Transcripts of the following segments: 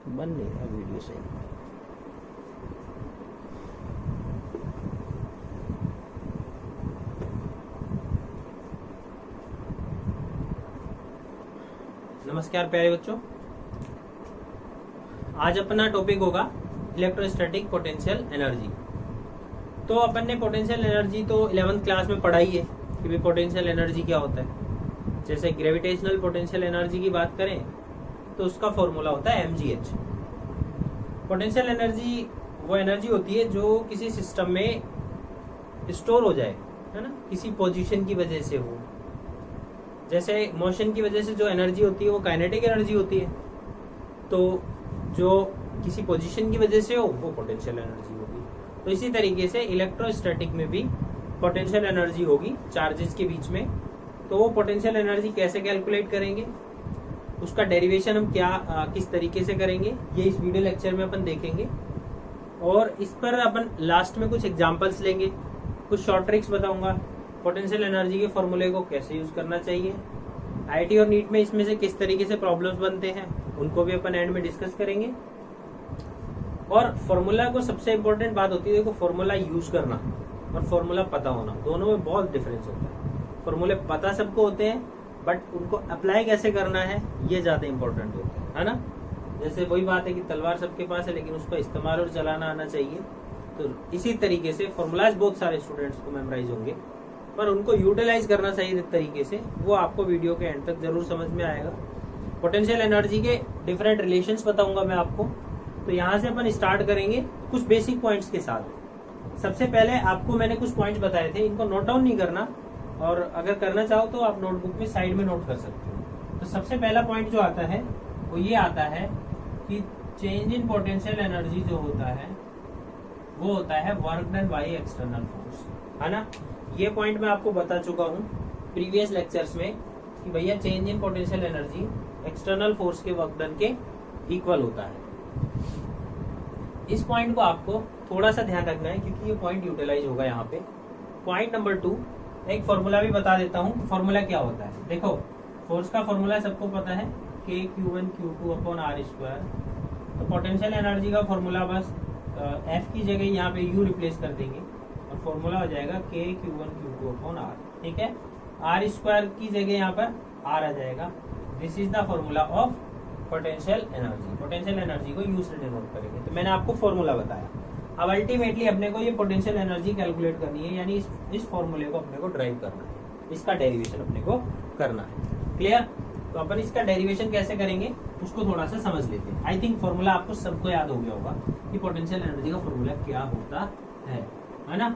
बन नहीं रहा वीडियो से। नमस्कार प्यारे बच्चों, आज अपना टॉपिक होगा इलेक्ट्रोस्टैटिक पोटेंशियल एनर्जी। तो अपन ने पोटेंशियल एनर्जी तो 11th क्लास में पढ़ाई है कि भाई पोटेंशियल एनर्जी क्या होता है। जैसे ग्रेविटेशनल पोटेंशियल एनर्जी की बात करें तो उसका फॉर्मूला होता है mgh। पोटेंशियल एनर्जी वो एनर्जी होती है जो किसी सिस्टम में स्टोर हो जाए, है ना, किसी पोजीशन की वजह से हो। जैसे मोशन की वजह से जो एनर्जी होती है वो काइनेटिक एनर्जी होती है, तो जो किसी पोजीशन की वजह से हो वो पोटेंशियल एनर्जी होगी। तो इसी तरीके से इलेक्ट्रोस्टैटिक में भी पोटेंशियल एनर्जी होगी चार्जेस के बीच में। तो वो पोटेंशियल एनर्जी कैसे कैलकुलेट करेंगे, उसका डेरिवेशन हम किस तरीके से करेंगे, ये इस वीडियो लेक्चर में अपन देखेंगे। और इस पर अपन लास्ट में कुछ एग्जांपल्स लेंगे, कुछ शॉर्ट ट्रिक्स बताऊंगा, पोटेंशियल एनर्जी के फॉर्मूले को कैसे यूज करना चाहिए। आईआईटी और नीट में इसमें से किस तरीके से प्रॉब्लम्स बनते हैं उनको भी अपन एंड में डिस्कस करेंगे। और फॉर्मूला को सबसे इंपॉर्टेंट बात होती है, देखो फॉर्मूला यूज करना और फॉर्मूला पता होना, दोनों में बहुत डिफरेंस होता है। फॉर्मूले पता सबको होते हैं बट उनको अप्लाई कैसे करना है ये ज्यादा इंपॉर्टेंट होता है ना। जैसे वही बात है कि तलवार सबके पास है लेकिन उसका इस्तेमाल और चलाना आना चाहिए। तो इसी तरीके से फॉर्मूलाज बहुत सारे स्टूडेंट्स को मेमोराइज होंगे पर उनको यूटिलाइज करना चाहिए तरीके से, वो आपको वीडियो के एंड तक जरूर समझ में आएगा। पोटेंशियल एनर्जी के डिफरेंट रिलेशंस बताऊंगा मैं आपको। तो यहाँ से अपन स्टार्ट करेंगे कुछ बेसिक पॉइंट्स के साथ। सबसे पहले आपको मैंने कुछ पॉइंट्स बताए थे, इनको नोट डाउन नहीं करना, और अगर करना चाहो तो आप नोटबुक में साइड में नोट कर सकते हो। तो सबसे पहला पॉइंट जो आता है वो ये आता है कि चेंज इन पोटेंशियल एनर्जी जो होता है वो होता है work done by external force, है ना। ये पॉइंट मैं आपको बता चुका हूँ प्रीवियस लेक्चर्स में कि भैया change in potential energy external force के वर्क डन के इक्वल होता है। इस पॉइंट को आपको थोड़ा सा ध्यान रखना है क्योंकि ये पॉइंट यूटिलाइज होगा यहाँ पे। पॉइंट नंबर 2, एक फॉर्मूला भी बता देता हूँ। फॉर्मूला क्या होता है, देखो फोर्स का फॉर्मूला सबको पता है K(Q1 Q2 अपॉन r²। तो पोटेंशियल एनर्जी का फॉर्मूला बस F की जगह यहाँ पे U रिप्लेस कर देंगे और फॉर्मूला हो जाएगा K(Q1 Q2 अपॉन r। ठीक है, r² की जगह यहाँ पर r आ जाएगा। This is the formula of potential energy. Potential energy को यू से डिनोट करेंगे। तो मैंने आपको फॉर्मूला बताया। अब अल्टीमेटली अपने को ये पोटेंशियल एनर्जी कैलकुलेट करनी है, यानी इस फॉर्मूले को अपने को ड्राइव करना है, इसका डेरिवेशन अपने को करना है। क्लियर? तो अपन इसका डेरिवेशन कैसे करेंगे उसको थोड़ा सा समझ लेते हैं। आई थिंक फॉर्मूला आपको सबको याद हो गया होगा कि पोटेंशियल एनर्जी का फॉर्मूला क्या होता है ना।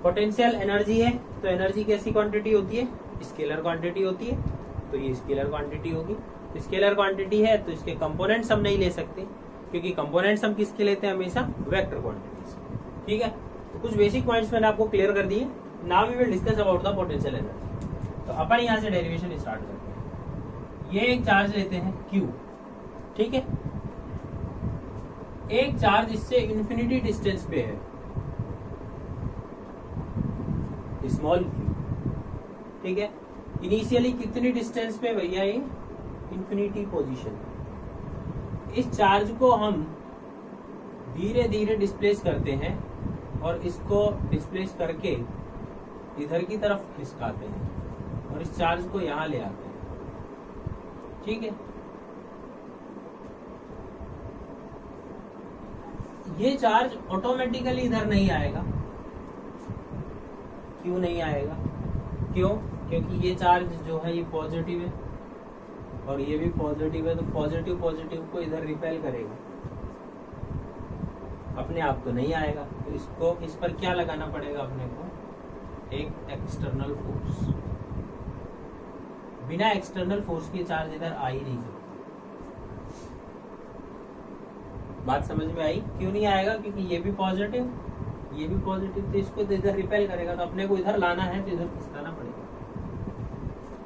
पोटेंशियल एनर्जी है तो एनर्जी कैसी क्वांटिटी होती है, स्केलर क्वांटिटी होती है। तो ये स्केलर क्वांटिटी होगी। स्केलर क्वांटिटी है तो इसके कंपोनेंट्स हम नहीं ले सकते क्योंकि कंपोनेंट्स हम किसके लेते हैं, हमेशा वेक्टर क्वांटिटीज। ठीक है, तो कुछ बेसिक पॉइंट्स मैंने आपको क्लियर कर दिए। Now we will discuss about the potential energy. तो अपन यहाँ से डेरिवेशन स्टार्ट करते हैं। ये एक चार्ज लेते हैं Q, ठीक है। एक चार्ज इससे इंफिनिटी डिस्टेंस पे है, स्मॉल q, ठीक है। इनिशियली कितनी डिस्टेंस पे भैया, ये इंफिनिटी पोजीशन। इस चार्ज को हम धीरे धीरे डिस्प्लेस करते हैं और इसको डिस्प्लेस करके इधर की तरफ खिसकाते हैं और इस चार्ज को यहां ले आते हैं। ठीक है, ये चार्ज ऑटोमेटिकली इधर नहीं आएगा। क्यों नहीं आएगा? क्यों? क्योंकि ये चार्ज जो है ये पॉजिटिव है और ये भी पॉजिटिव है, तो पॉजिटिव पॉजिटिव को इधर रिपेल करेगा, अपने आप तो नहीं आएगा। तो इसको इस पर क्या लगाना पड़ेगा अपने को, एक एक्सटर्नल फोर्स। बिना एक्सटर्नल फोर्स के चार्ज इधर आ ही नहीं सकता। बात समझ में आई? क्यों नहीं आएगा? क्योंकि ये भी पॉजिटिव, ये भी पॉजिटिव, तो इसको इधर रिपेल करेगा, तो अपने को इधर लाना है तो इधर खिसकाना पड़ेगा।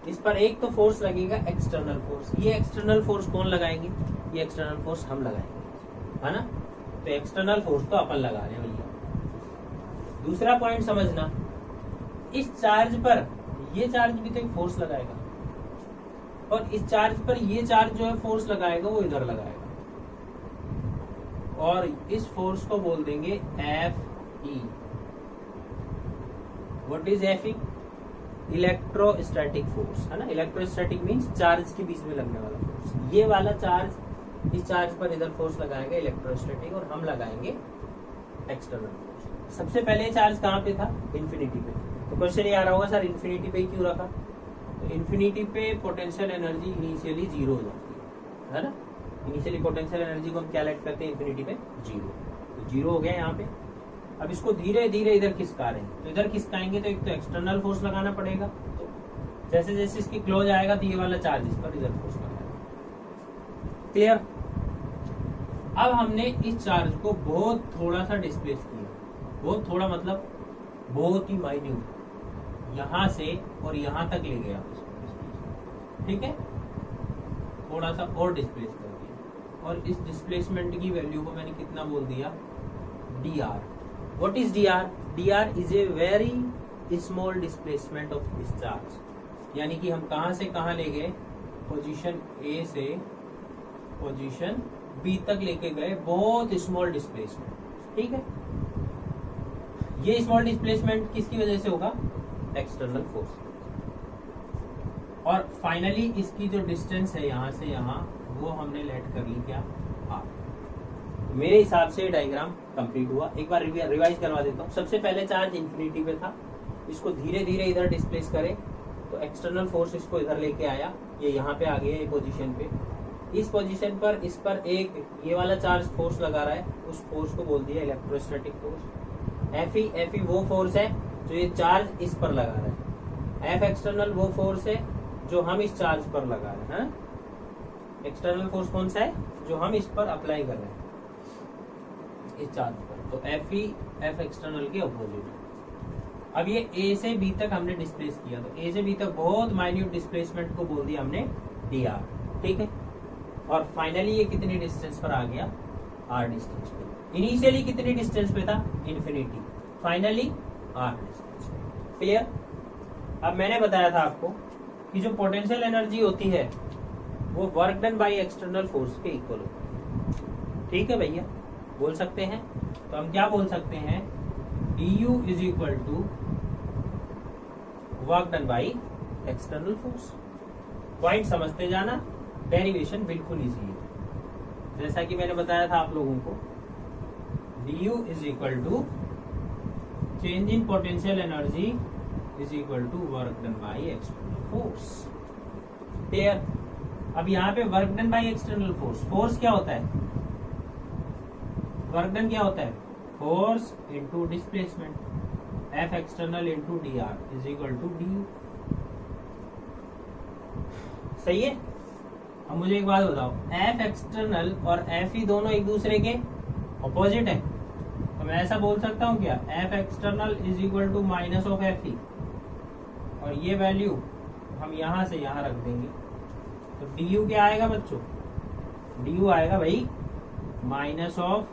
इस पर एक तो फोर्स लगेगा एक्सटर्नल फोर्स। ये एक्सटर्नल फोर्स कौन लगाएंगे? ये एक्सटर्नल फोर्स हम लगाएंगे, है ना। तो एक्सटर्नल फोर्स तो अपन लगा रहे हैं भैया। दूसरा पॉइंट समझना, इस चार्ज पर ये चार्ज भी तो एक फोर्स लगाएगा और इस चार्ज पर ये चार्ज जो है फोर्स लगाएगा वो इधर लगाएगा। और इस फोर्स को बोल देंगे F E. What is F E? Electrostatic force, है ना। इलेक्ट्रोस्टैटिक मींस चार्ज के बीच में लगने वाला फोर्स। ये वाला चार्ज, इस चार्ज पर इधर फोर्स लगाएंगे इलेक्ट्रोस्टैटिक, और हम लगाएंगे एक्सटर्नल फोर्स। सबसे पहले चार्ज कहाँ पे था? इन्फिनिटी पे। तो क्वेश्चन ये आ रहा होगा सर इन्फिनिटी पे क्यों रखा? तो इन्फिनिटी पे पोटेंशियल एनर्जी इनिशियली जीरो हो जाती है ना। इनिशियली पोटेंशियल एनर्जी को हम क्या लेट करते हैं? इन्फिनिटी पे जीरो। तो जीरो हो गया यहाँ पे। अब इसको धीरे धीरे इधर खिसका रहे हैं, तो इधर खिसकाएंगे तो एक तो एक्सटर्नल फोर्स लगाना पड़ेगा। तो जैसे जैसे इसकी क्लोज आएगा तो ये वाला चार्ज इस पर इधर फोर्स लगाएगा। क्लियर? अब हमने इस चार्ज को बहुत थोड़ा सा डिस्प्लेस किया। बहुत थोड़ा मतलब बहुत ही माइन्यूट, यहां से और यहां तक ले गया, ठीक है। थोड़ा सा और डिस्प्लेस कर दिया, और इस डिस्प्लेसमेंट की वैल्यू को मैंने कितना बोल दिया? D R. What is D R? D r is a very small displacement of this charge. यानी कि हम कहां से कहां ले गए? पोजीशन ए से पोजीशन बी तक लेके गए, बहुत स्मॉल डिस्प्लेसमेंट, ठीक है। ये स्मॉल डिस्प्लेसमेंट किसकी वजह से होगा? External force. और फाइनली इसकी जो डिस्टेंस है यहां से यहां, वो हमने लेट कर ली क्या? आर। तो मेरे हिसाब से डायग्राम कंप्लीट हुआ। एक बार रिवाइज करवा देता हूँ। सबसे पहले चार्ज इंफिनिटी पे था, इसको धीरे धीरे इधर डिस्प्लेस करे तो एक्सटर्नल फोर्स इसको इधर लेके आया, ये यहाँ पे आ गया ये पोजीशन पे। इस पोजीशन पर इस पर एक ये वाला चार्ज फोर्स लगा रहा है, उस फोर्स को बोल दिया इलेक्ट्रोस्टैटिक फोर्स। एफ ई वो फोर्स है जो ये चार्ज इस पर लगा रहा है। एफ एक्सटर्नल वो फोर्स है जो हम इस चार्ज पर लगा रहे हैं। एक्सटर्नल फोर्स कौन सा है? जो हम इस पर अप्लाई कर रहे हैं इस चार्ज पर। तो एफ ई एफ एक्सटर्नल के अपोजिट है। अब ये ए से बी तक हमने डिस्प्लेस किया, तो ए से बी तक बहुत माइन्यूट डिस्प्लेसमेंट को बोल दिया हमने डी आर, ठीक है। और फाइनली ये कितनी डिस्टेंस पर आ गया? आर डिस्टेंस पे। इनिशियली कितनी डिस्टेंस पे था? इन्फिनिटी। फाइनली आर डिस्टेंस पे। क्लियर? अब मैंने बताया था आपको कि जो पोटेंशियल एनर्जी होती है वो work done by external force के इक्वल होती है, ठीक है भैया। बोल सकते हैं, तो हम क्या बोल सकते हैं? du is equal to work done by external force. Point समझते जाना, डेरिवेशन बिल्कुल इजी है। जैसा कि मैंने बताया था आप लोगों को, du is equal to change in potential energy is equal to work done by external force. Clear? अब यहाँ पे work done by external force, force क्या होता है? वर्क डन क्या होता है? Force into displacement. F external into D r is equal to d. सही है? अब मुझे एक बात बताओ, एफ एक्सटर्नल और एफ ई दोनों एक दूसरे के अपोजिट है, तो मैं ऐसा बोल सकता हूं क्या? F external is equal to minus of F e, और ये वैल्यू हम यहां से यहां रख देंगे, तो डी यू क्या आएगा बच्चों? डी यू आएगा भाई minus of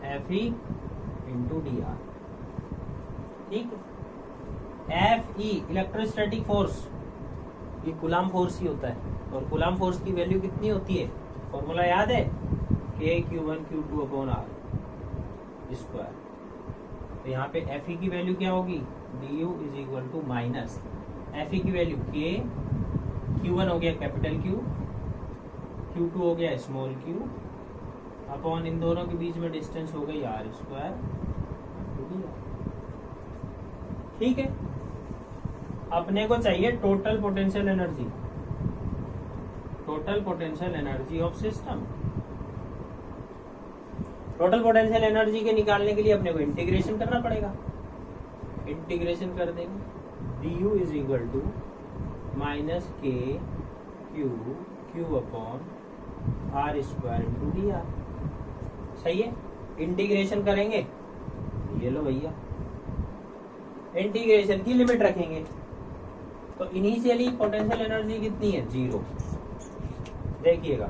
F E into D R, ठीक है। एफ ई इलेक्ट्रोस्टैटिक फोर्स, ये कूलम फोर्स ही होता है, और कूलम फोर्स की वैल्यू कितनी होती है? फॉर्मूला याद है? के Q1 Q2 upon R square. तो यहाँ पे एफ ई की वैल्यू क्या होगी? D you is equal to minus f e की वैल्यू के, Q1 हो गया कैपिटल Q, Q2 हो गया स्मॉल q, अपॉन इन दोनों के बीच में डिस्टेंस हो गई आर स्क्वायर, ठीक है। अपने को चाहिए total potential energy, total potential energy of system. Total potential energy के निकालने के लिए अपने को इंटीग्रेशन करना पड़ेगा। इंटीग्रेशन कर देंगे, D you is equal to minus के Q upon R square into D R. सही है? इंटीग्रेशन करेंगे, ये लो भैया, इंटीग्रेशन की लिमिट रखेंगे, तो इनिशियली पोटेंशियल एनर्जी कितनी है? जीरो। देखिएगा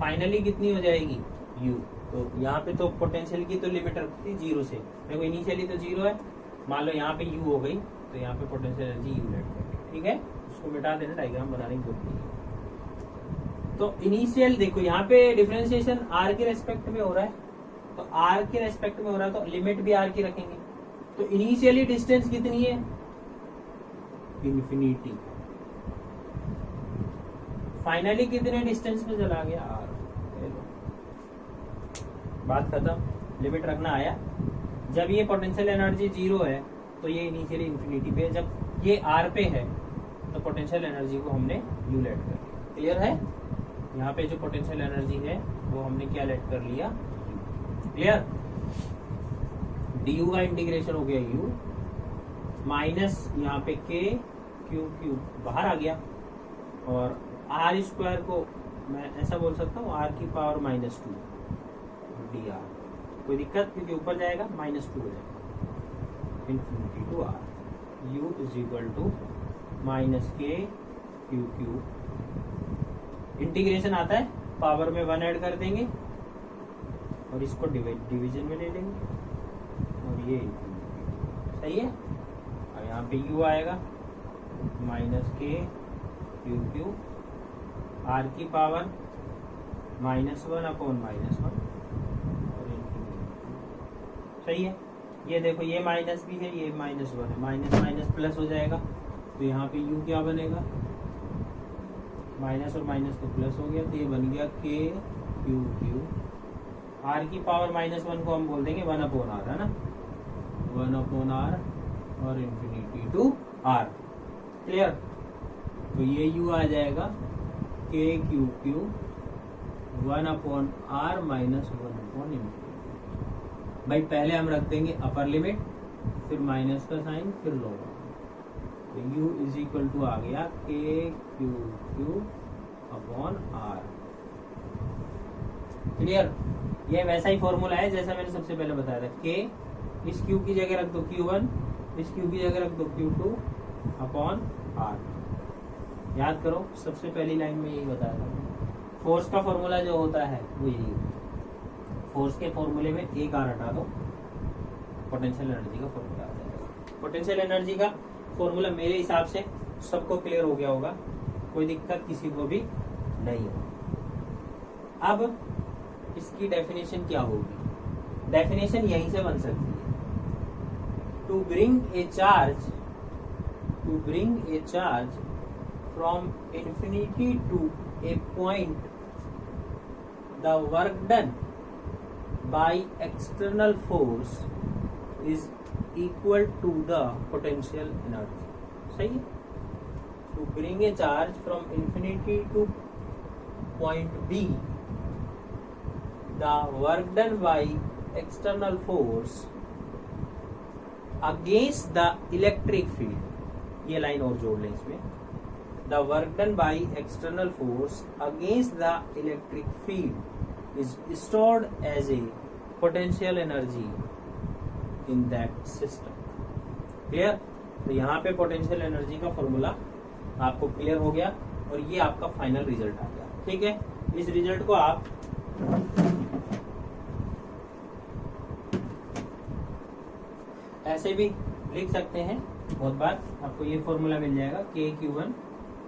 फाइनली कितनी हो जाएगी? u। तो यहाँ पे तो पोटेंशियल की तो लिमिट रखती जीरो से, देखो इनिशियली तो जीरो है, मान लो यहाँ पे u हो गई, तो यहाँ पे पोटेंशियल एनर्जी u लेट करेंगे, ठीक है। उसको मिटा देना, डायग्राम बनाने की जरूरत नहीं है। तो इनिशियल देखो यहाँ पे डिफरेंशिएशन आर के रेस्पेक्ट में हो रहा है, तो आर के रेस्पेक्ट में हो रहा है तो लिमिट भी आर की रखेंगे। तो इनिशियली डिस्टेंस कितनी है, इन्फिनिटी। फाइनली कितने डिस्टेंस पे चला गया, आर। बात खत्म, लिमिट रखना आया। जब ये पोटेंशियल एनर्जी 0 है तो ये इनिशियली इन्फिनिटी पे है, जब ये आर पे है तो पोटेंशियल एनर्जी को हमने यू लेट कर लिया। क्लियर है, यहाँ पे जो पोटेंशियल एनर्जी है वो हमने क्या लेट कर लिया, क्लियर। डी का इंटीग्रेशन हो गया यू माइनस यहाँ पे के क्यू बाहर आ गया, और आर स्क्वायर को मैं ऐसा बोल सकता हूँ आर की पावर -2 डी आर। कोई दिक्कत, क्योंकि ऊपर जाएगा -2 हो जाएगा, infinity to r. U is equal to minus के क्यू इंटीग्रेशन आता है, पावर में 1 ऐड कर देंगे और इसको डिवीजन में ले लेंगे, और ये इन्फिनिटी। सही है। और यहाँ पे यू आएगा माइनस के क्यू आर की पावर -1 अपॉन -1 और इन्फिनिटी। सही है। ये देखो ये माइनस भी है, ये -1 है, माइनस माइनस प्लस हो जाएगा, तो यहाँ पे यू क्या बनेगा, माइनस और माइनस तो प्लस हो गया, तो ये बन गया के क्यू आर की पावर -1 को हम बोल देंगे 1 अपॉन आर, है ना, 1 अपॉन आर और इन्फिनिटी टू आर। क्लियर। तो ये यू आ जाएगा k q 1 upon r minus 1 upon infinity. भाई पहले हम रख देंगे अपर लिमिट, फिर माइनस का साइन, फिर लोअर। तो u इज इक्वल टू आ गया k Q upon are. Clear. ये वैसा ही फॉर्मूला है जैसा मैंने सबसे पहले बताया था, के इस क्यू की जगह रख दो Q1, इस क्यू की जगह रख दो Q2 अपॉन आर। याद करो, सबसे पहली लाइन में यही बताया था। फोर्स का फॉर्मूला जो होता है वो यही होता है। फोर्स के फॉर्मूले में एक आर हटा दो, पोटेंशियल एनर्जी का फॉर्मूला आ जाएगा। पोटेंशियल एनर्जी का फॉर्मूला मेरे हिसाब से सबको क्लियर हो गया होगा, कोई दिक्कत किसी को भी नहीं होगी। अब इसकी डेफिनेशन क्या होगी, डेफिनेशन यहीं से बन सकती है। To bring a charge from infinity to a point, the work done by external force is equal to the potential energy. सही है। To bring a charge from infinity to point b, the work done by external force against the electric field. ये line और जोड़ लें इसमें, the work done by external force against the electric field is stored as a potential energy in that system. Clear. तो यहाँ पे potential energy का formula आपको क्लियर हो गया, और ये आपका फाइनल रिजल्ट आ गया। ठीक है। इस रिजल्ट को आप ऐसे भी लिख सकते हैं, बहुत बार आपको ये फॉर्मूला मिल जाएगा, k Q1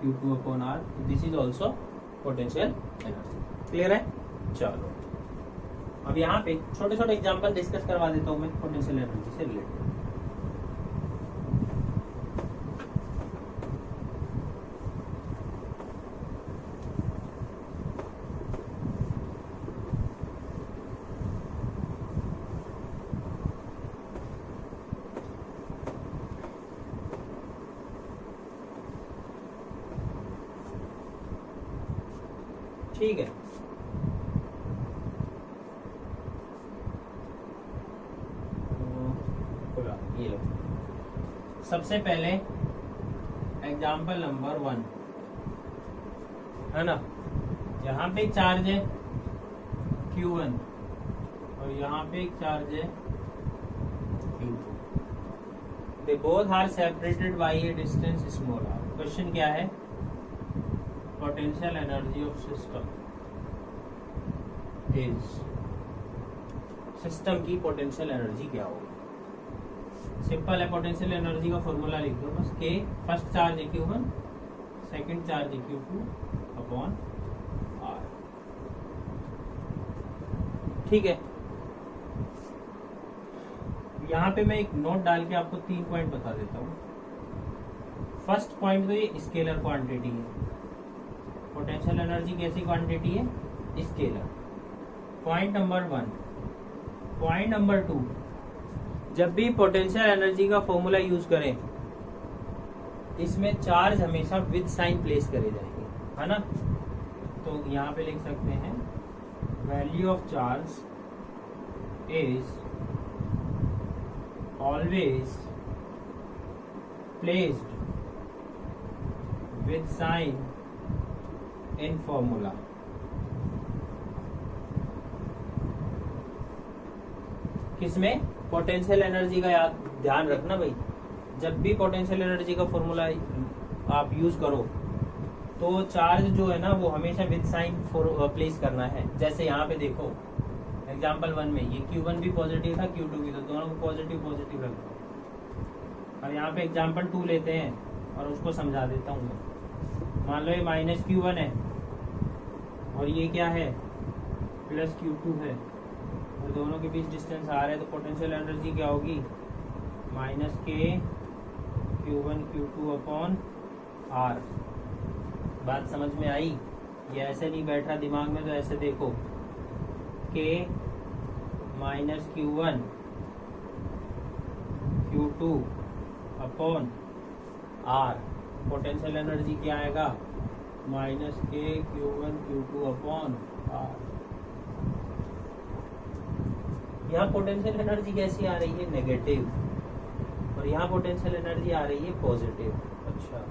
Q2 upon r. This is also potential energy. Clear है। चलो अब यहाँ पे छोटे छोटे एग्जांपल डिस्कस करवा देता हूँ मैं पोटेंशियल एनर्जी से रिलेटेड। ठीक है। ये लो, सबसे पहले एग्जाम्पल नंबर 1 है ना। यहाँ पे एक चार्ज है Q1 और यहाँ पे एक चार्ज है Q2। They both are separated by a distance small r। Question क्या है, potential energy of system is, system की पोटेंशियल एनर्जी क्या होगी। सिंपल है, पोटेंशियल एनर्जी का फॉर्मूला लिख दो बस, के फर्स्ट चार्ज है Q1, सेकंड चार्ज है Q2 अपॉन ठीक है, यहाँ पे मैं एक नोट डाल के आपको 3 पॉइंट बता देता हूँ। फर्स्ट पॉइंट तो ये स्केलर क्वांटिटी है, पोटेंशियल एनर्जी कैसी क्वांटिटी है, scalar, point number 1। Point number 2, जब भी पोटेंशियल एनर्जी का फॉर्मूला यूज करें इसमें चार्ज हमेशा विद साइन प्लेस करे जाएंगे, है ना। तो यहाँ पे लिख सकते हैं value of charge is always placed with sign in formula. किसमें, पोटेंशियल एनर्जी का याद ध्यान रखना भाई, जब भी पोटेंशियल एनर्जी का फॉर्मूला आप यूज करो तो चार्ज जो है ना वो हमेशा विद साइन प्लेस करना है। जैसे यहाँ पे देखो एग्जांपल 1 में ये Q1 भी पॉजिटिव था, Q2 भी, तो दोनों को पॉजिटिव पॉजिटिव रखो। और यहाँ पे एग्जांपल 2 लेते हैं और उसको समझा देता हूँ मैं। मान लो ये माइनस Q1 है और ये क्या है, प्लस Q2 है, और दोनों के बीच डिस्टेंस आ रहा है, तो पोटेंशियल एनर्जी क्या होगी, माइनस के Q1 Q2 अपॉन R। बात समझ में आई? ये ऐसे नहीं बैठ रहा दिमाग में, तो ऐसे देखो K minus Q1 Q2 upon R। Potential energy क्या आएगा, माइनस के Q1 Q2 अपॉन R। यहाँ पोटेंशियल एनर्जी कैसी आ रही है, नेगेटिव, और यहाँ पोटेंशियल एनर्जी आ रही है पॉजिटिव। अच्छा,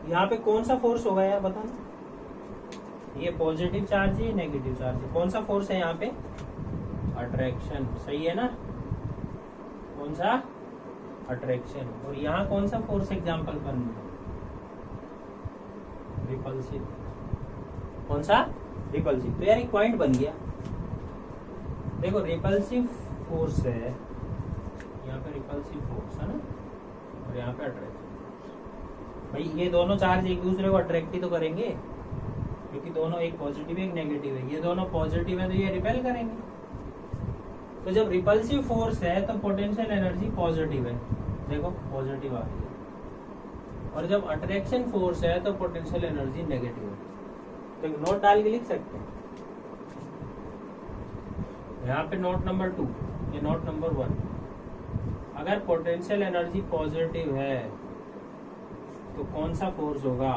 यहाँ पे कौन सा फोर्स होगा यार बताना, ये पॉजिटिव चार्ज है, नेगेटिव चार्ज है, कौन सा फोर्स है यहाँ पे, अट्रैक्शन, सही है ना, कौन सा, अट्रैक्शन। और यहाँ कौन सा फोर्स एग्जाम्पल बन, रिपल्सिव, कौन सा, रिपल्सिव। तो यार एक पॉइंट बन गया, देखो रिपल्सिव फोर्स है, यहाँ पे रिपल्सिव फोर्स है ना, और यहाँ पे अट्रैक्शन। भाई ये दोनों चार्ज एक दूसरे को अट्रैक्ट ही तो करेंगे, क्योंकि दोनों एक पॉजिटिव है एक नेगेटिव है, ये दोनों पॉजिटिव है तो ये रिपेल करेंगे। तो जब रिपल्सिव फोर्स है तो पोटेंशियल एनर्जी पॉजिटिव है, देखो पॉजिटिव आ रही है, और जब अट्रैक्शन फोर्स है तो पोटेंशियल एनर्जी नेगेटिव है। तो एक नोट डाल के लिख सकते हैं, यहाँ पे नोट नंबर 2, ये नोट नंबर 1। अगर पोटेंशियल एनर्जी पॉजिटिव है तो कौन सा फोर्स होगा,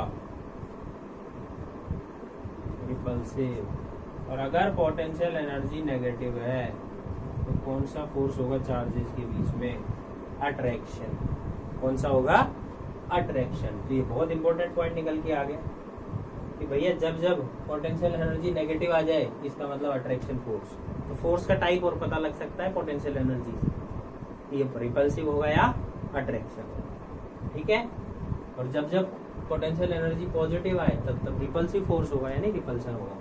रिपल्सिव। और अगर पोटेंशियल एनर्जी नेगेटिव है तो कौन सा फोर्स होगा चार्जेस के बीच में, अट्रैक्शन। कौन सा होगा, अट्रैक्शन। तो ये बहुत इंपॉर्टेंट पॉइंट निकल के आ गया कि भैया जब जब पोटेंशियल एनर्जी नेगेटिव आ जाए इसका मतलब अट्रैक्शन फोर्स। तो फोर्स का टाइप और पता लग सकता है पोटेंशियल एनर्जी से, ये रिपल्सिव होगा या अट्रैक्शन, ठीक है। और जब जब पोटेंशियल एनर्जी पॉजिटिव आए तब तब रिपल्सिव फोर्स होगा यानी रिपल्सन होगा।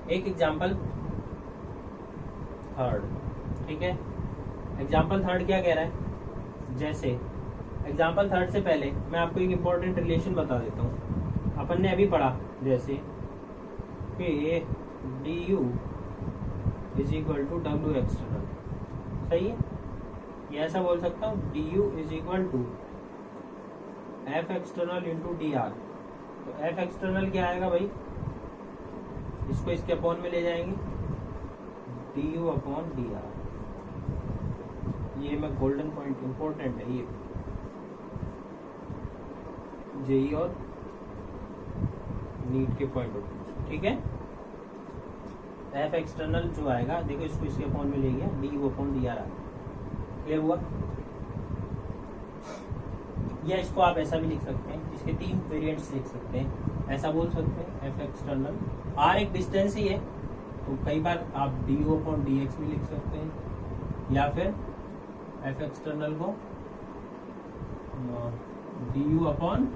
एक एग्जांपल थर्ड, ठीक है। एग्जांपल थर्ड क्या कह रहा है, जैसे एग्जांपल थर्ड से पहले मैं आपको एक इंपॉर्टेंट रिलेशन बता देता हूँ। अपन ने अभी पढ़ा जैसे कि du इज इक्वल टू डब्ल्यू एक्सटर्नल, सही है। ये ऐसा बोल सकता हूँ du is equal to f external into D r. तो एफ एक्सटर्नल क्या आएगा भाई, इसको इसके अपॉन में ले जाएंगे, du अपॉन डी आर। ये मैं गोल्डन पॉइंट इंपॉर्टेंट है, ये जेई और नीट के पॉइंट ऑफ व्यू, ठीक है। एफ एक्सटर्नल जो आएगा, देखो इसको इसके अपॉन में ले गया, डी अपॉन डी आर आ गया, क्लियर हुआ। या इसको आप ऐसा भी लिख सकते हैं, इसके 3 वेरिएंट्स लिख सकते हैं। ऐसा बोल सकते हैं एफ एक्सटर्नल, आर एक डिस्टेंस ही है तो कई बार आप डी अपॉन डी एक्स भी लिख सकते हैं, या फिर एफ एक्सटर्नल को d you upon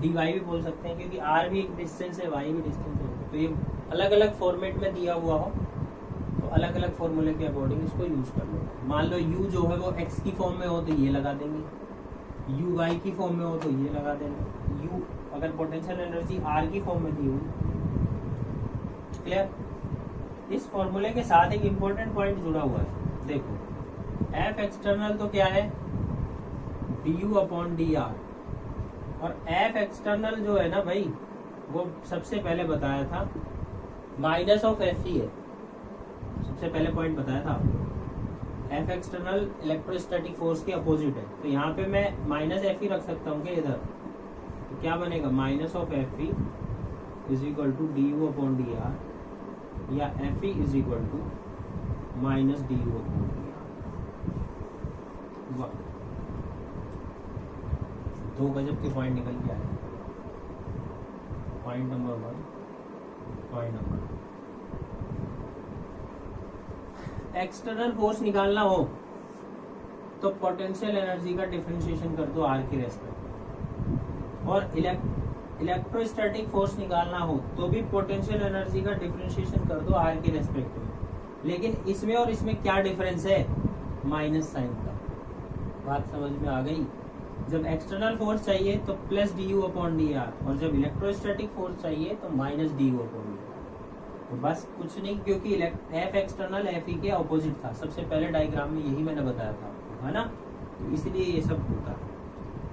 d y भी बोल सकते हैं, क्योंकि आर भी एक डिस्टेंस है, वाई भी डिस्टेंस है। तो ये अलग अलग फॉर्मेट में दिया हुआ हो तो अलग अलग फॉर्मूले के अकॉर्डिंग इसको यूज कर लो। मान लो u जो है वो x की फॉर्म में हो तो ये लगा देंगे, u y की फॉर्म में हो तो ये लगा देंगे। u अगर पोटेंशियल एनर्जी r की फॉर्म में दी हुई, क्लियर। इस फॉर्मूले के साथ एक इम्पोर्टेंट पॉइंट जुड़ा हुआ है। देखो एफ एक्सटर्नल तो क्या है, du अपॉन डी आर, और एफ एक्सटर्नल जो है ना भाई वो सबसे पहले बताया था माइनस ऑफ एफ ही है, सबसे पहले पॉइंट बताया था आपको। एफ एक्सटर्नल इलेक्ट्रोस्टैटिक फोर्स के अपोजिट है, तो यहाँ पे मैं माइनस एफ ही रख सकता हूँ क्या इधर, तो क्या बनेगा minus of F E is equal to D you upon D R, या F E is equal to minus D you upon D R. दो गजब के पॉइंट निकल के आए। Point number 1, point number 2, external force निकालना हो तो पोटेंशियल एनर्जी का डिफरेंशिएशन कर दो आर की रेस्पेक्ट, और इलेक्ट्रोस्टैटिक फोर्स निकालना हो तो भी पोटेंशियल एनर्जी का डिफरेंशिएशन कर दो आर की रेस्पेक्ट में। लेकिन इसमें और इसमें क्या डिफरेंस है, माइनस साइन का। बात समझ में आ गई। जब एक्सटर्नल फोर्स चाहिए तो plus D you upon D are, और जब इलेक्ट्रोस्टैटिक फोर्स चाहिए तो minus D you upon D r. तो बस कुछ नहीं, क्योंकि एफ एक्सटर्नल एफ ई के अपोजिट था, सबसे पहले डायग्राम में यही मैंने बताया था आपको, है ना, तो इसलिए ये सब होता है।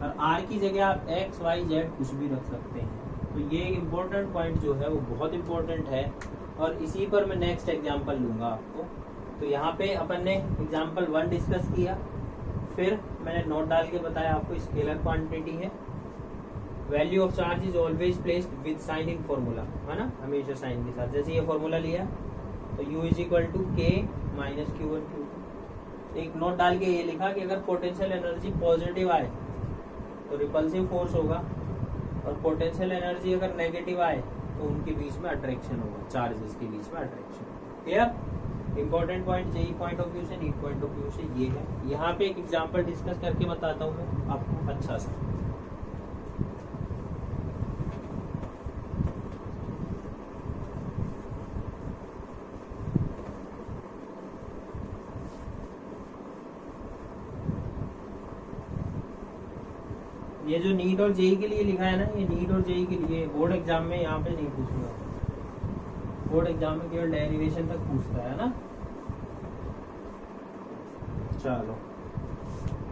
और आर की जगह आप एक्स वाई जेड कुछ भी रख सकते हैं। तो ये इम्पोर्टेंट पॉइंट जो है वो बहुत इम्पोर्टेंट है, और इसी पर मैं नेक्स्ट एग्जाम्पल लूंगा आपको। तो यहाँ पे अपन ने एग्जाम्पल 1 डिस्कस किया, फिर मैंने नोट डाल के बताया आपको स्केलर क्वांटिटी है, value of charge is always placed with sign in formula, है ना, हमेशा साइन के साथ। जैसे ये फॉर्मूला लिया तो u इज इक्वल टू के माइनस Q1 Q2। एक नोट डाल के ये लिखा कि अगर पोटेंशियल एनर्जी पॉजिटिव आए तो रिपल्सिव फोर्स होगा, और पोटेंशियल एनर्जी अगर नेगेटिव आए तो उनके बीच में अट्रैक्शन होगा, चार्जेस के बीच में attraction. Clear? Important point JEE point of view से, नीट पॉइंट ऑफ व्यू से ये है। यहाँ पे एक एग्जांपल डिस्कस करके बताता हूँ मैं आपको अच्छा सा। ये जो नीट और जेई के लिए लिखा है ना, ये नीट और जेई के लिए बोर्ड एग्जाम में यहाँ पे नहीं पूछूंगा, बोर्ड एग्जाम में केवल डेरिवेशन तक पूछता है ना। चलो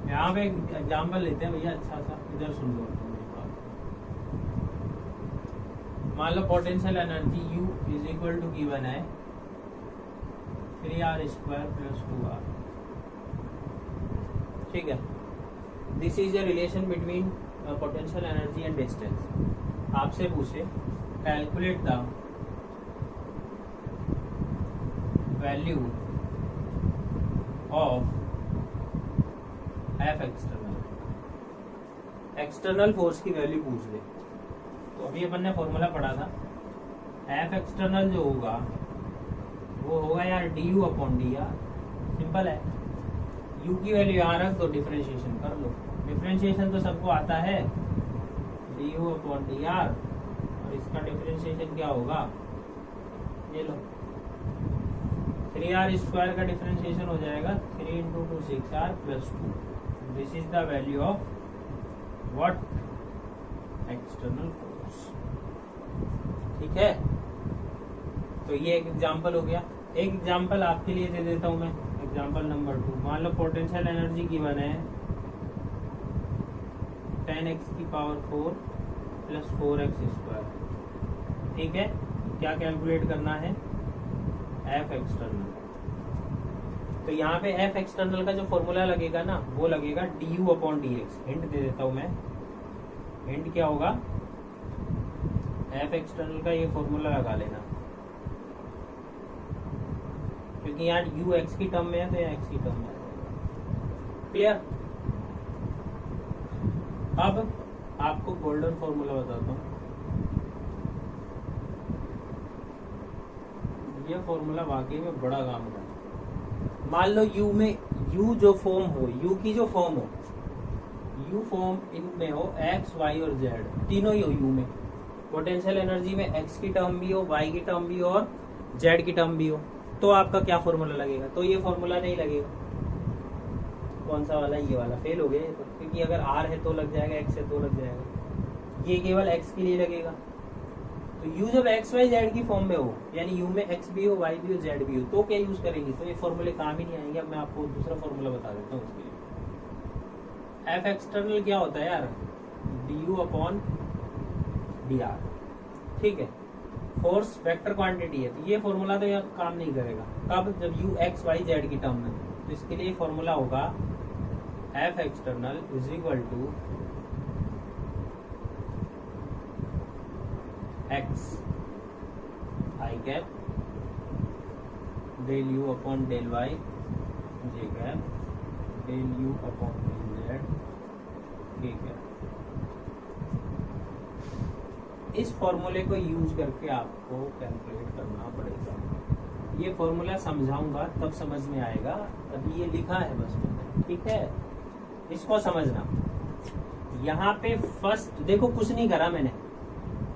यहाँ पे एग्जाम्पल लेते हैं भैया, अच्छा सा इधर सुन लो। मान लो potential energy U is equal to given है 3r² + 2r, ठीक है। This is a relation between potential energy and distance. आपसे पूछे calculate the value of f external, external force की वैल्यू पूछ ले। तो अभी अपन ने फॉर्मूला पढ़ा था, एफ एक्सटर्नल जो होगा वो होगा यार D you upon D are, simple है। यू की वैल्यू यहाँ रख दो, डिफरेंशिएशन कर लो। डिफरेंशिएशन तो सबको आता है, D you upon D are, और इसका डिफरेंशिएशन क्या होगा, ये लो 3r² का डिफरेंशिएशन हो जाएगा 3 × 2 6r + 2। This is the value of what, external force, ठीक है। तो ये एक एग्जांपल हो गया। एक एग्जांपल आपके लिए दे देता हूं मैं, एग्जांपल नंबर 2। मान लो पोटेंशियल एनर्जी गिवन है 10x⁴ + 4x², ठीक है। क्या कैलकुलेट करना है, एफ एक्सटर्नल। तो यहाँ पे एफ एक्सटर्नल का जो फॉर्मूला लगेगा ना वो लगेगा du अपॉन dx। हिंट दे देता हूं मैं, हिंट क्या होगा, एफ एक्सटर्नल का ये फॉर्मूला लगा लेना, क्योंकि यहाँ u x की टर्म में है तो यहाँ x की टर्म में है। क्लियर? अब आपको गोल्डन फॉर्मूला बताता हूँ। ये फॉर्मूला वाकई में बड़ा काम का है। मान लो u में u जो फॉर्म हो, u की जो फॉर्म हो, u फॉर्म इनमें हो x, y और z, तीनों ही हो u में। पोटेंशियल एनर्जी में x की टर्म भी हो, y की टर्म भी हो और z की टर्म भी हो, तो आपका क्या फॉर्मूला लगेगा, तो ये फॉर्मूला नहीं लगेगा। कौन सा वाला, ये वाला फेल हो गया, क्योंकि अगर r है तो लग जाएगा, x है तो लग जाएगा। ये केवल x के लिए लगेगा, तो यू जब एक्स वाई जेड की फॉर्म में हो, यानी यू में एक्स भी हो, वाई भी हो, जेड भी हो, तो क्या यूज करेंगे? तो ये फॉर्मूले काम ही नहीं आएंगे। अब मैं आपको दूसरा फॉर्मूला बता देता हूँ उसके लिए। एफ एक्सटर्नल क्या होता है यार? D you upon D are, ठीक है। फोर्स वेक्टर क्वांटिटी है, तो ये फॉर्मूला तो यहाँ काम नहीं करेगा। कब? जब यू एक्स वाई जेड की टर्म में। तो इसके लिए फॉर्मूला होगा f external is equal to x i cap del u upon del y j cap del u upon del z k cap. इस फॉर्मूले को यूज करके आपको कैलकुलेट करना पड़ेगा। ये फॉर्मूला समझाऊंगा तब समझ में आएगा, अभी ये लिखा है बस मैंने, ठीक है। इसको समझना। यहाँ पे फर्स्ट देखो, कुछ नहीं करा मैंने।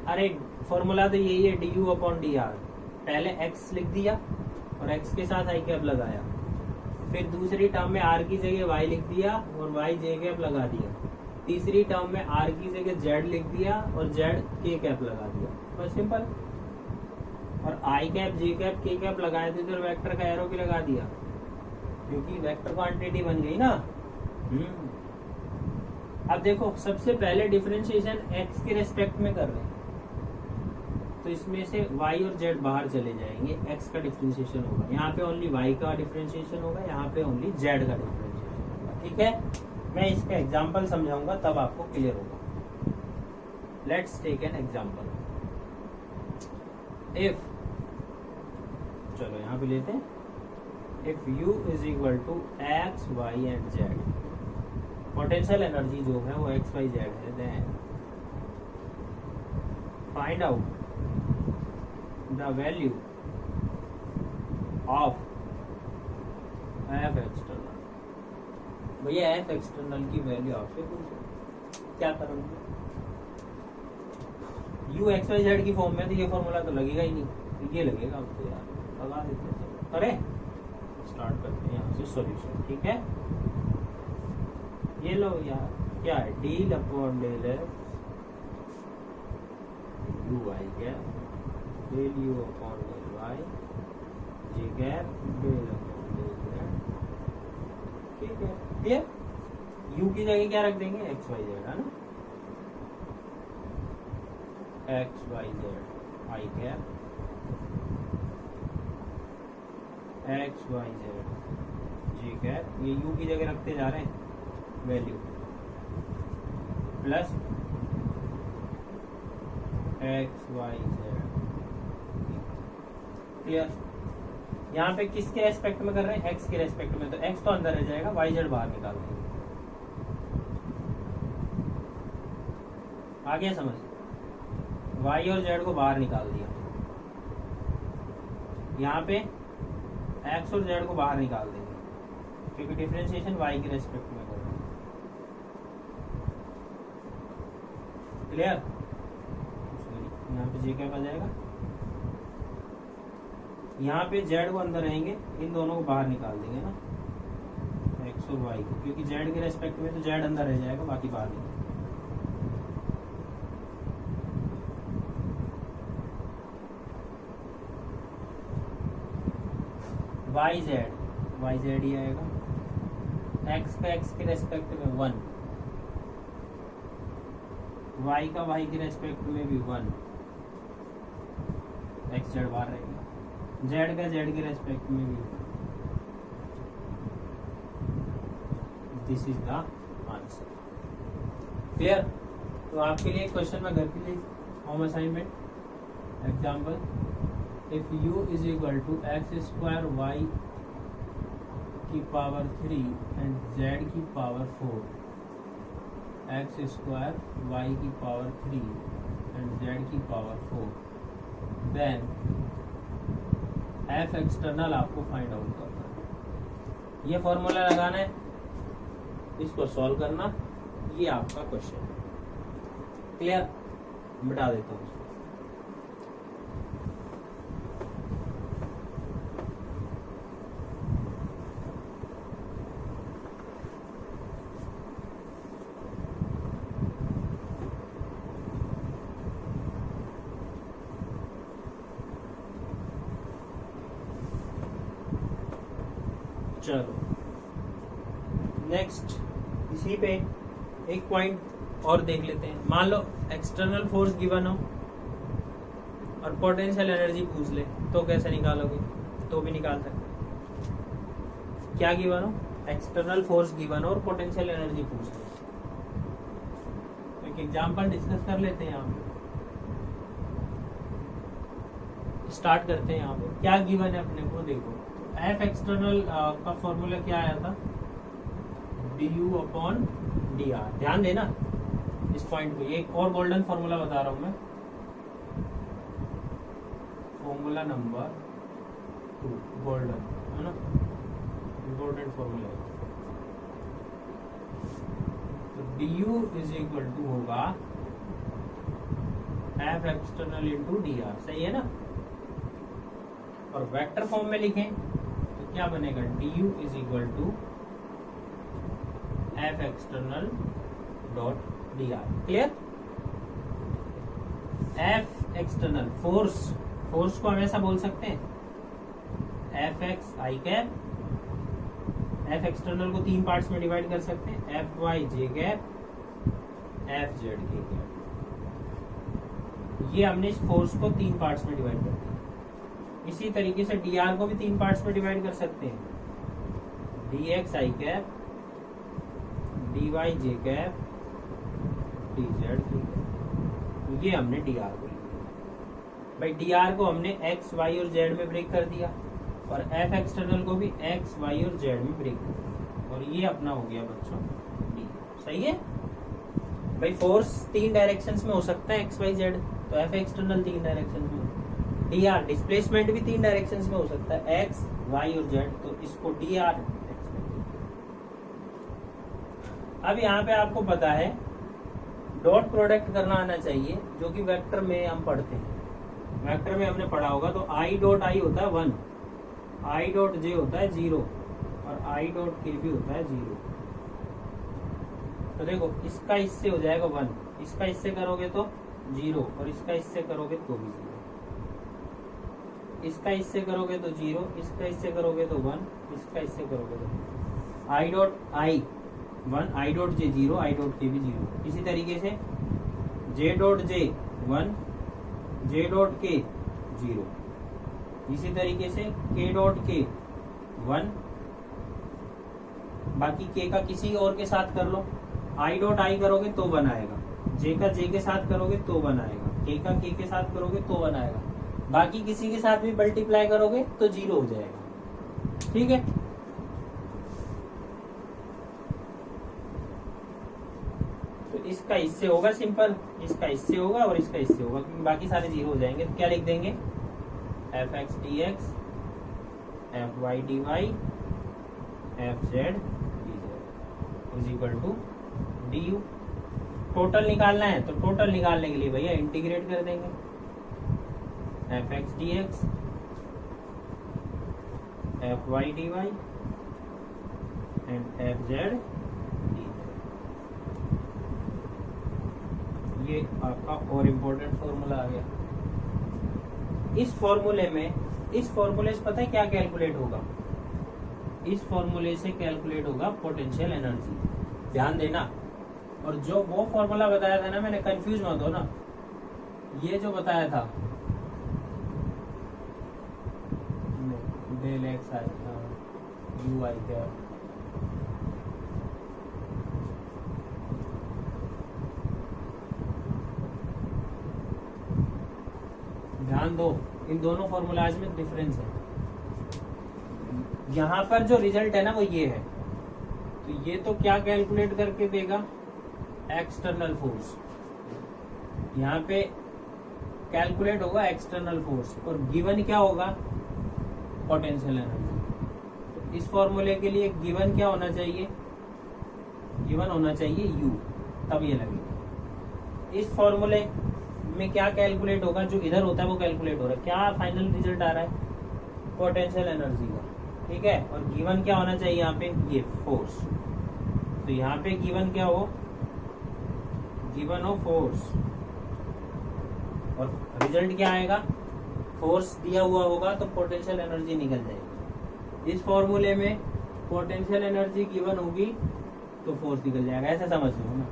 अरे फॉर्मूला तो यही है, D you upon D are. पहले एक्स लिख दिया और एक्स के साथ आई कैप लगाया, फिर दूसरी टर्म में आर की जगह वाई लिख दिया और वाई जे कैप लगा दिया, तीसरी टर्म में आर की जगह जेड लिख दिया और जेड के कैप लगा दिया, बस सिंपल। और आई कैप जे कैप के कैप लगाए थे तो वेक्टर का एरो भी लगा दिया, क्योंकि वेक्टर क्वांटिटी बन गई ना। अब देखो, सबसे पहले डिफरेंशिएशन एक्स के रेस्पेक्ट में कर रहे हैं, तो इसमें से y और z बाहर चले जाएंगे, x का डिफरेंशिएशन होगा। यहाँ पे ओनली y का डिफरेंशिएशन होगा, यहाँ पे ओनली z का डिफरेंशिएशन होगा, ठीक है। मैं इसका एग्जांपल समझाऊंगा तब आपको क्लियर होगा। Let's take an example. If, चलो यहाँ पे लेते हैं, if u is equal to x y and z, potential energy जो है वो x y z है, then find out the value of f external। भैया f external की वैल्यू आपसे पूछो, क्या करोगे? u x y z की फॉर्म में तो ये फॉर्मूला तो लगेगा ही नहीं, तो ये लगेगा आपको यार, लगा देते हैं। अरे स्टार्ट करते हैं यहाँ से सॉल्यूशन, ठीक है। ये लो यार, क्या है? Del upon del x u y cap del u upon del y j cap del upon del z, ठीक है। क्लियर? यू की जगह क्या रख देंगे? एक्स वाई जेड, है ना। X y z i cap x y z j cap, ये यू की जगह रखते जा रहे हैं value, plus x y z. Clear? यहाँ पे किसके रेस्पेक्ट में कर रहे हैं? एक्स के रेस्पेक्ट में, तो एक्स तो अंदर रह जाएगा, वाई जेड बाहर निकाल देंगे। आ गया समझ? वाई और जेड को बाहर निकाल दिया, यहाँ पे एक्स और जेड को बाहर निकाल देंगे, क्योंकि डिफरेंशिएशन वाई के रेस्पेक्ट में कर रहे हैं। क्लियर? यहाँ पे जे कैप आ जाएगा, यहाँ पे जेड को अंदर रहेंगे, इन दोनों को बाहर निकाल देंगे ना, एक्स और वाई को, क्योंकि जेड के रेस्पेक्ट में तो जेड अंदर रह जाएगा, बाकी बाहर निकाल। वाई जेड ही आएगा, एक्स का एक्स के रेस्पेक्ट में 1, वाई का वाई के रेस्पेक्ट में भी 1, एक्स जेड बाहर रहेगा, जेड का जेड के रेस्पेक्ट में भी। This is the answer. Clear? तो आपके लिए क्वेश्चन में घर के लिए home assignment example, if u is equal to x square y की पावर 3 एंड z की पावर 4, एक्स स्क्वायर वाई की पावर 3 एंड z की पावर 4, देन एफ एक्सटर्नल आपको फाइंड आउट करना है। ये फॉर्मूला लगाना है, इसको सॉल्व करना, ये आपका क्वेश्चन है। क्लियर? मिटा देता हूँ। चलो नेक्स्ट इसी पे एक पॉइंट और देख लेते हैं। मान लो एक्सटर्नल फोर्स गिवन हो और पोटेंशियल एनर्जी पूछ ले, तो कैसे निकालोगे? तो भी निकाल सकते। क्या गिवन हो? एक्सटर्नल फोर्स गिवन हो और पोटेंशियल एनर्जी पूछ ले। एक एग्जांपल डिस्कस कर लेते हैं। यहाँ पे स्टार्ट करते हैं। यहाँ पे क्या गिवन है अपने को, देखो एफ एक्सटर्नल का फॉर्मूला क्या आया था, du अपॉन dr। ध्यान देना इस पॉइंट को, ये एक और गोल्डन फॉर्मूला बता रहा हूं मैं, फॉर्मूला नंबर 2 गोल्डन है ना, इम्पोर्टेंट फॉर्मूला है। तो du इज इक्वल टू होगा एफ एक्सटर्नल इंटू dr, सही है ना। और वेक्टर फॉर्म में लिखें तो क्या बनेगा, du is equal to f external dot dr। Clear? F external force को हमेशा बोल सकते हैं f x i cap. F external को 3 पार्ट्स में डिवाइड कर सकते हैं, f y j cap, f z k cap. ये हमने इस फोर्स को 3 पार्ट्स में डिवाइड कर दिया। इसी तरीके से dr को भी 3 पार्ट्स में डिवाइड कर सकते हैं, dx आई कैप, dy जे कैप, dz के कैप। ये हमने dr को लिखा भाई। dr को हमने x, y और z में ब्रेक कर दिया और f एक्सटर्नल को भी x, y और z में ब्रेक कर दिया, और ये अपना हो गया बच्चों d। सही है भाई। फोर्स 3 डायरेक्शंस में हो सकता है x, y, z, तो f एक्सटर्नल 3 डायरेक्शंस में, dr डिस्प्लेसमेंट भी 3 डायरेक्शंस में हो सकता है x, y और z, तो इसको dr। अब यहाँ पे आपको पता है डॉट प्रोडक्ट करना आना चाहिए, जो कि वेक्टर में हम पढ़ते हैं। वेक्टर में हमने पढ़ा होगा, तो i डॉट i होता है 1, i डॉट j होता है 0 और i डॉट k भी होता है 0। तो देखो इसका इससे हो जाएगा 1, इसका इससे करोगे तो 0 और इसका इससे करोगे तो भी 0, इसका इससे करोगे तो 0, इसका इससे करोगे तो 1, इसका इससे करोगे तो i dot i 1, i dot j 0, i dot k भी 0। इसी तरीके से j dot j 1, j dot k 0। इसी तरीके से k डॉट k 1, बाकी k का किसी और के साथ कर लो। i डॉट i करोगे तो 1 आएगा, j का j के साथ करोगे तो 1 आएगा, k का k के साथ करोगे तो 1 आएगा, बाकी किसी के साथ भी मल्टीप्लाई करोगे तो 0 हो जाएगा। ठीक है, तो इसका इससे होगा सिंपल, इसका इससे होगा और इसका इससे होगा, क्योंकि बाकी सारे 0 हो जाएंगे। तो क्या लिख देंगे, f x d x, f y d y, f z d z is equal to D u. Total निकालना है तो टोटल निकालने के लिए भैया इंटीग्रेट कर देंगे, f x d x, f y d y and f z d z. ये आपका और इम्पोर्टेंट फॉर्मूला आ गया। इस फॉर्मूले से पता है क्या कैलकुलेट होगा, इस फॉर्मूले से कैलकुलेट होगा पोटेंशियल एनर्जी। ध्यान देना, और जो वो फॉर्मूला बताया था ना मैंने, कंफ्यूज मत हो ना, ये जो बताया था del x i u i cap, ध्यान दो इन दोनों फॉर्मूलाज में डिफरेंस है। यहाँ पर जो रिजल्ट है ना वो ये है, तो ये तो क्या कैलकुलेट करके देगा, एक्सटर्नल फोर्स। यहाँ पे कैलकुलेट होगा एक्सटर्नल फोर्स और गिवन क्या होगा, पोटेंशियल एनर्जी। तो इस फॉर्मूले के लिए गिवन क्या होना चाहिए, गिवन होना चाहिए u, तब ये लगेगा। इस फॉर्मूले में क्या कैलकुलेट होगा, जो इधर होता है वो कैलकुलेट हो रहा है, क्या फाइनल रिजल्ट आ रहा है, पोटेंशियल एनर्जी का। ठीक है, और गिवन क्या होना चाहिए यहाँ पे, ये फोर्स। तो यहाँ पे गिवन क्या हो, गिवन हो फोर्स, और रिजल्ट क्या आएगा, फोर्स दिया हुआ होगा तो पोटेंशियल एनर्जी निकल जाएगी। इस फॉर्मूले में पोटेंशियल एनर्जी गिवन होगी तो फोर्स निकल जाएगा, ऐसा समझ लो ना।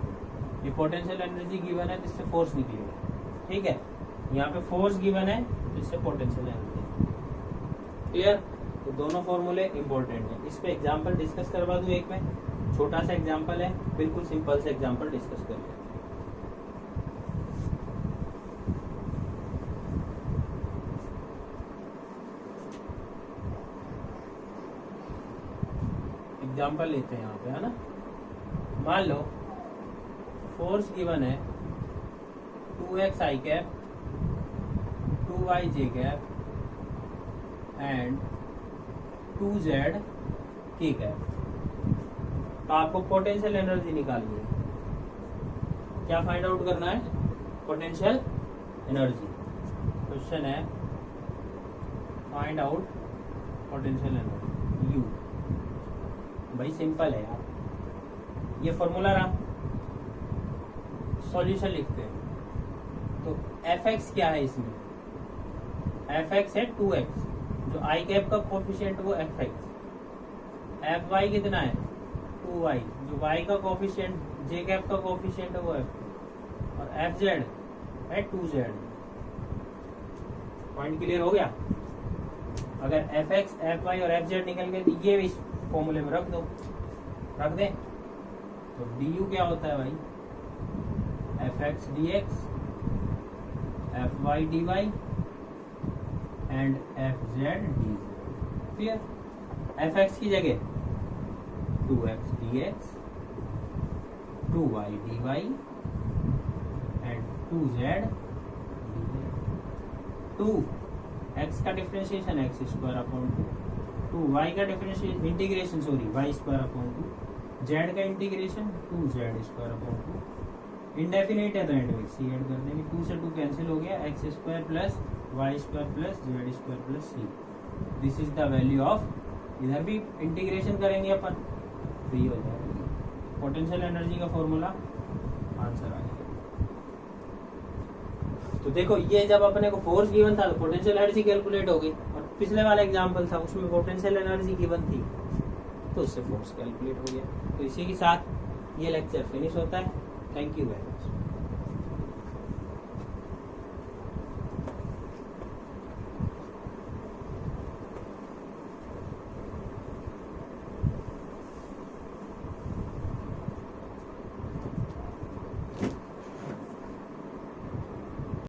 ये पोटेंशियल एनर्जी गिवन है जिससे फोर्स निकलेगा, ठीक है। यहाँ पे फोर्स गिवन है जिससे पोटेंशियल एनर्जी। क्लियर? तो दोनों फॉर्मूले इंपॉर्टेंट है। इस पे एग्जांपल डिस्कस करवा दूं एक में, छोटा सा एग्जांपल है, बिल्कुल सिंपल से एग्जांपल डिस्कस कर लें। एग्जांपल लेते हैं यहाँ पे, है ना। मान लो फोर्स गिवन है 2x i cap 2y j cap and 2z k cap. तो आपको पोटेंशियल एनर्जी निकालनी है। क्या फाइंड आउट करना है? Potential energy. क्वेश्चन है find out potential energy U। भाई सिंपल है यार, ये फॉर्मूला रहा, सॉल्यूशन लिखते हैं। तो Fx क्या है इसमें? Fx है 2x, जो i कैप का कोफिशिएंट वो Fx। Fy कितना है? 2y, जो y का कोफिशिएंट j कैप का कोफिशिएंट है वो F, और Fz है 2z। पॉइंट क्लियर हो गया? अगर Fx, Fy और Fz निकल गए तो ये इस फॉर्मूले में रख दो, रख दें। तो du क्या होता है भाई? Fx dx, Fy dy and Fz dz। Clear? Fx की जगह 2x dx, 2y dy and 2z dz। 2x का differentiation x square upon 2, y का differentiation integration y square upon 2, z का integration 2z square upon 2। Indefinite है तो and में c add कर देंगे, 2 से 2 कैंसिल हो गया, x square plus y square plus z square plus c। This is the value of, इधर भी इंटीग्रेशन करेंगे अपन तो ये हो जाएगा पोटेंशियल एनर्जी का फॉर्मूला, आंसर आ गया। तो देखो ये जब अपने को फोर्स गिवन था तो पोटेंशियल एनर्जी कैलकुलेट हो गई, और पिछले वाला एग्जांपल था उसमें पोटेंशियल एनर्जी गिवन थी तो उससे फोर्स कैलकुलेट हो गया। तो इसी के साथ ये लेक्चर फिनिश होता है। Thank you very much.